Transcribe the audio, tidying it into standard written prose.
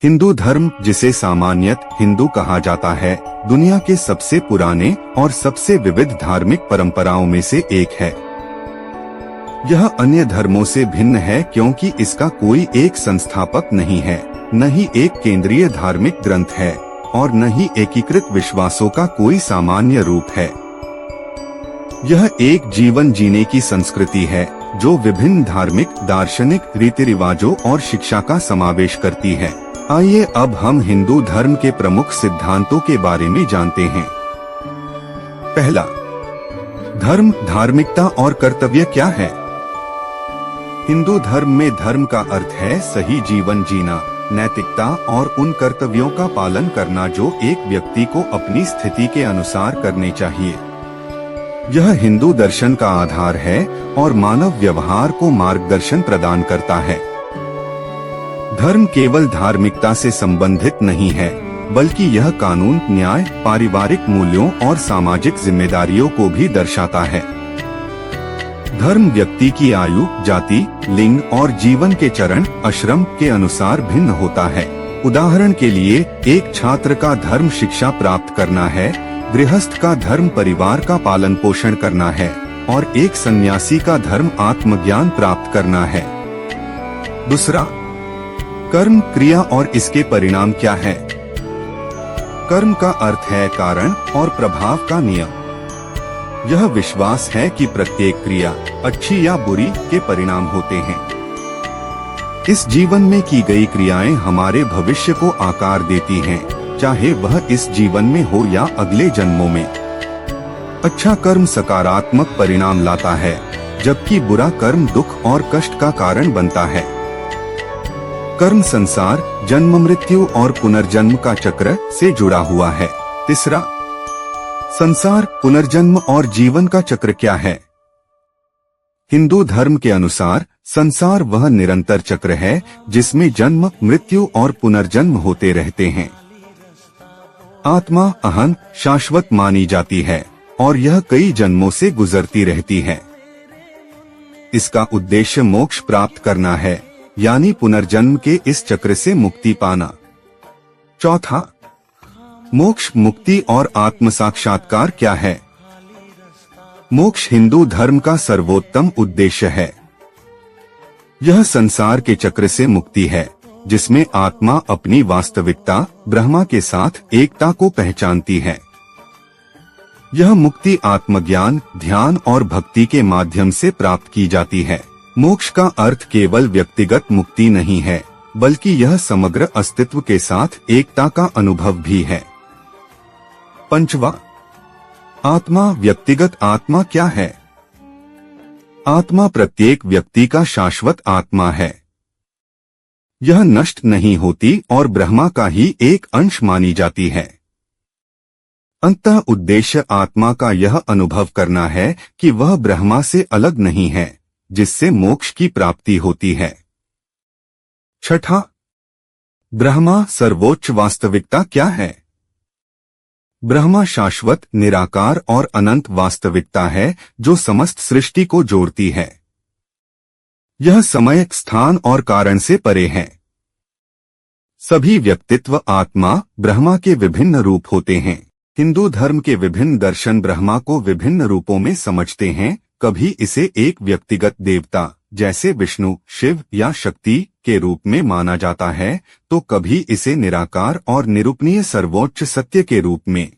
हिंदू धर्म, जिसे सामान्यत हिंदू कहा जाता है, दुनिया के सबसे पुराने और सबसे विविध धार्मिक परंपराओं में से एक है। यह अन्य धर्मों से भिन्न है क्योंकि इसका कोई एक संस्थापक नहीं है, न ही एक केंद्रीय धार्मिक ग्रंथ है और न ही एकीकृत विश्वासों का कोई सामान्य रूप है। यह एक जीवन जीने की संस्कृति है जो विभिन्न धार्मिक, दार्शनिक, रीति रिवाजों और शिक्षा का समावेश करती है। आइए अब हम हिंदू धर्म के प्रमुख सिद्धांतों के बारे में जानते हैं। पहला, धर्म, धार्मिकता और कर्तव्य क्या है? हिंदू धर्म में धर्म का अर्थ है सही जीवन जीना, नैतिकता और उन कर्तव्यों का पालन करना जो एक व्यक्ति को अपनी स्थिति के अनुसार करने चाहिए। यह हिंदू दर्शन का आधार है और मानव व्यवहार को मार्गदर्शन प्रदान करता है। धर्म केवल धार्मिकता से संबंधित नहीं है, बल्कि यह कानून, न्याय, पारिवारिक मूल्यों और सामाजिक जिम्मेदारियों को भी दर्शाता है। धर्म व्यक्ति की आयु, जाति, लिंग और जीवन के चरण, आश्रम के अनुसार भिन्न होता है। उदाहरण के लिए, एक छात्र का धर्म शिक्षा प्राप्त करना है, गृहस्थ का धर्म परिवार का पालन पोषण करना है और एक सन्यासी का धर्म आत्मज्ञान प्राप्त करना है। दूसरा, कर्म, क्रिया और इसके परिणाम क्या है? कर्म का अर्थ है कारण और प्रभाव का नियम। यह विश्वास है कि प्रत्येक क्रिया, अच्छी या बुरी, के परिणाम होते हैं। इस जीवन में की गई क्रियाएं हमारे भविष्य को आकार देती हैं, चाहे वह इस जीवन में हो या अगले जन्मों में। अच्छा कर्म सकारात्मक परिणाम लाता है, जबकि बुरा कर्म दुख और कष्ट का कारण बनता है। कर्म संसार, जन्म, मृत्यु और पुनर्जन्म का चक्र से जुड़ा हुआ है। तीसरा, संसार, पुनर्जन्म और जीवन का चक्र क्या है? हिंदू धर्म के अनुसार संसार वह निरंतर चक्र है जिसमें जन्म, मृत्यु और पुनर्जन्म होते रहते हैं। आत्मा, अहं, शाश्वत मानी जाती है और यह कई जन्मों से गुजरती रहती है। इसका उद्देश्य मोक्ष प्राप्त करना है, यानी पुनर्जन्म के इस चक्र से मुक्ति पाना। चौथा, मोक्ष, मुक्ति और आत्म साक्षात्कार क्या है? मोक्ष हिंदू धर्म का सर्वोत्तम उद्देश्य है। यह संसार के चक्र से मुक्ति है, जिसमें आत्मा अपनी वास्तविकता, ब्रह्मा के साथ एकता को पहचानती है। यह मुक्ति आत्मज्ञान, ध्यान और भक्ति के माध्यम से प्राप्त की जाती है। मोक्ष का अर्थ केवल व्यक्तिगत मुक्ति नहीं है, बल्कि यह समग्र अस्तित्व के साथ एकता का अनुभव भी है। पंचवा, आत्मा, व्यक्तिगत आत्मा क्या है? आत्मा प्रत्येक व्यक्ति का शाश्वत आत्मा है। यह नष्ट नहीं होती और ब्रह्मा का ही एक अंश मानी जाती है। अंततः उद्देश्य आत्मा का यह अनुभव करना है कि वह ब्रह्मा से अलग नहीं है, जिससे मोक्ष की प्राप्ति होती है। छठा, ब्रह्मा, सर्वोच्च वास्तविकता क्या है? ब्रह्मा शाश्वत, निराकार और अनंत वास्तविकता है जो समस्त सृष्टि को जोड़ती है। यह समय, स्थान और कारण से परे है। सभी व्यक्तित्व आत्मा, ब्रह्मा के विभिन्न रूप होते हैं। हिंदू धर्म के विभिन्न दर्शन ब्रह्मा को विभिन्न रूपों में समझते हैं। कभी इसे एक व्यक्तिगत देवता जैसे विष्णु, शिव या शक्ति के रूप में माना जाता है, तो कभी इसे निराकार और निरूपणीय सर्वोच्च सत्य के रूप में।